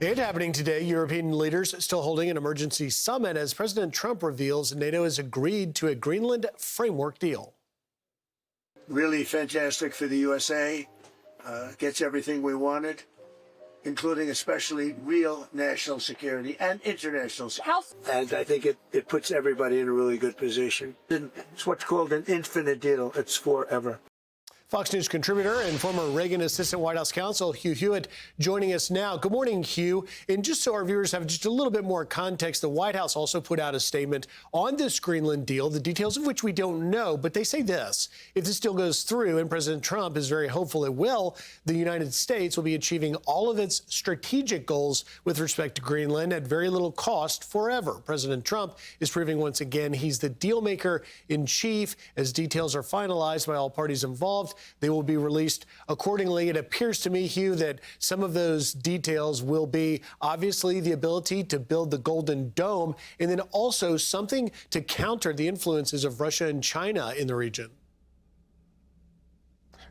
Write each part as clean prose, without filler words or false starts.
And happening today, European leaders still holding an emergency summit as President Trump reveals NATO has agreed to a Greenland framework deal. Really fantastic for the USA. Gets everything we wanted, including especially real national security and international security. And I think it puts everybody in a really good position. It's what's called an infinite deal. It's forever. Fox News contributor and former Reagan Assistant White House Counsel Hugh Hewitt joining us now. Good morning, Hugh. And just so our viewers have just a little bit more context, the White House also put out a statement on this Greenland deal, the details of which we don't know. But they say this: if this deal goes through, and President Trump is very hopeful it will, the United States will be achieving all of its strategic goals with respect to Greenland at very little cost forever. President Trump is proving once again he's the deal maker in chief. As details are finalized by all parties involved, they will be released accordingly. It appears to me, Hugh, that some of those details will be obviously the ability to build the Golden Dome and then also something to counter the influences of Russia and China in the region.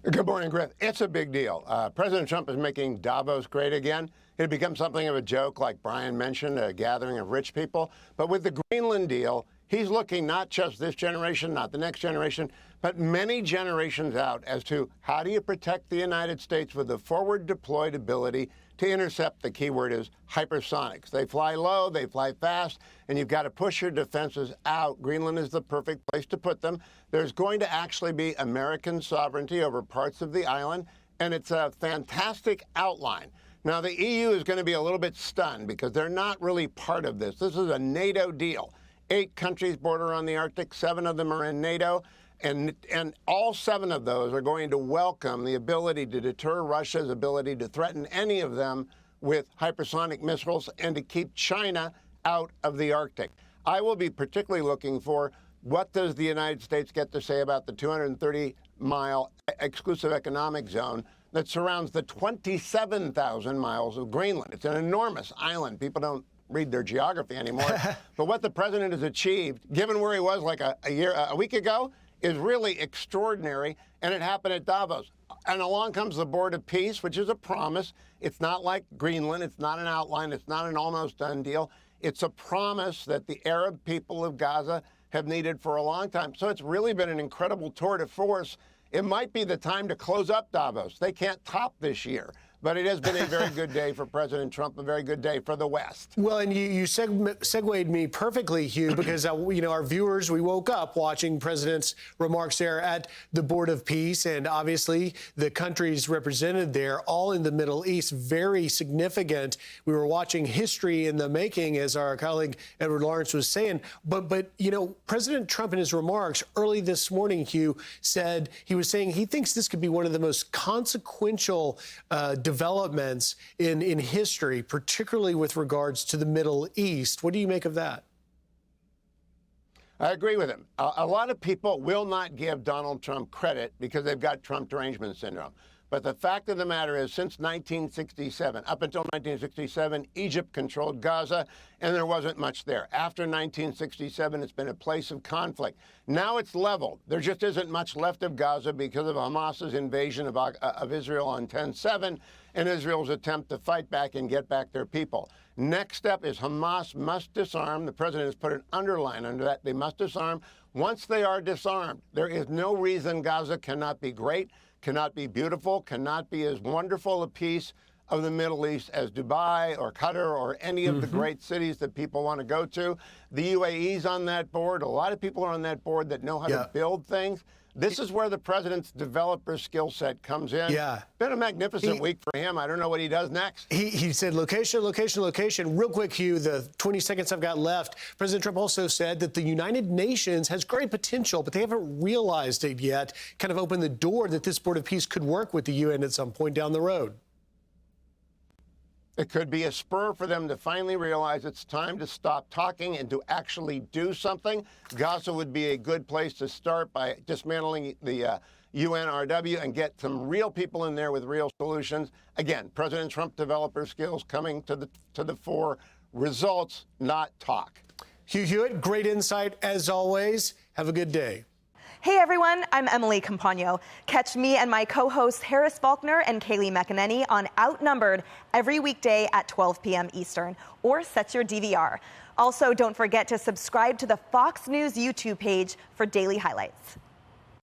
Good morning, Griff. It's a big deal. President Trump is making Davos great again. It becomes something of a joke, like Brian mentioned, a gathering of rich people. But with the Greenland deal, he's looking not just this generation, not the next generation, but many generations out as to how do you protect the United States with the forward deployed ability to intercept. The key word is hypersonics. They fly low, they fly fast, and you've got to push your defenses out. Greenland is the perfect place to put them. There's going to actually be American sovereignty over parts of the island, and it's a fantastic outline. Now, the EU is going to be a little bit stunned because they're not really part of this. This is a NATO deal. 8 countries border on the Arctic, 7 of them are in NATO, and all 7 of those are going to welcome the ability to deter Russia's ability to threaten any of them with hypersonic missiles and to keep China out of the Arctic. I will be particularly looking for what does the United States get to say about the 230-mile exclusive economic zone that surrounds the 27,000 miles of Greenland. It's an enormous island. People don't read their geography anymore. But what the president has achieved, given where he was like a week ago, is really extraordinary, and it happened at Davos. And along comes the Board of Peace, which is a promise. It's not like Greenland. It's not an outline. It's not an almost done deal. It's a promise that the Arab people of Gaza have needed for a long time. So it's really been an incredible tour de force. It might be the time to close up Davos. They can't top this year. But it has been a very good day for President Trump, a very good day for the West. Well, and you segued me perfectly, Hugh, because our viewers, we woke up watching President's remarks there at the Board of Peace, and obviously the countries represented there, all in the Middle East, very significant. We were watching history in the making, as our colleague Edward Lawrence was saying. But President Trump in his remarks early this morning, Hugh, said he thinks this could be one of the most consequential developments in history, particularly with regards to the Middle East. What do you make of that? I agree with him. A lot of people will not give Donald Trump credit because they've got Trump derangement syndrome. But the fact of the matter is, since 1967, up until 1967, Egypt controlled Gaza, and there wasn't much there. After 1967, it's been a place of conflict. Now it's leveled. There just isn't much left of Gaza because of Hamas's invasion of Israel on 10/7 and Israel's attempt to fight back and get back their people. Next step is Hamas must disarm. The president has put an underline under that. They must disarm. Once they are disarmed, there is no reason Gaza cannot be great, cannot be beautiful, cannot be as wonderful a piece of the Middle East as Dubai or Qatar or any of the great cities that people want to go to. The UAE's on that board. A lot of people are on that board that know how to build things. This is where the president's developer skill set comes in. Yeah. Been a magnificent week for him. I don't know what he does next. He said location, location, location. Real quick, Hugh, the 20 seconds I've got left. President Trump also said that the United Nations has great potential, but they haven't realized it yet. Kind of opened the door that this Board of Peace could work with the UN at some point down the road. It could be a spur for them to finally realize it's time to stop talking and to actually do something. Gaza would be a good place to start by dismantling the UNRW and get some real people in there with real solutions. Again, President Trump developer skills coming to the fore. Results, not talk. Hugh Hewitt, great insight as always. Have a good day. Hey everyone, I'm Emily Campagno. Catch me and my co-hosts Harris Faulkner and Kaylee McEnany on Outnumbered every weekday at 12 p.m. Eastern, or set your DVR. Also, don't forget to subscribe to the Fox News YouTube page for daily highlights.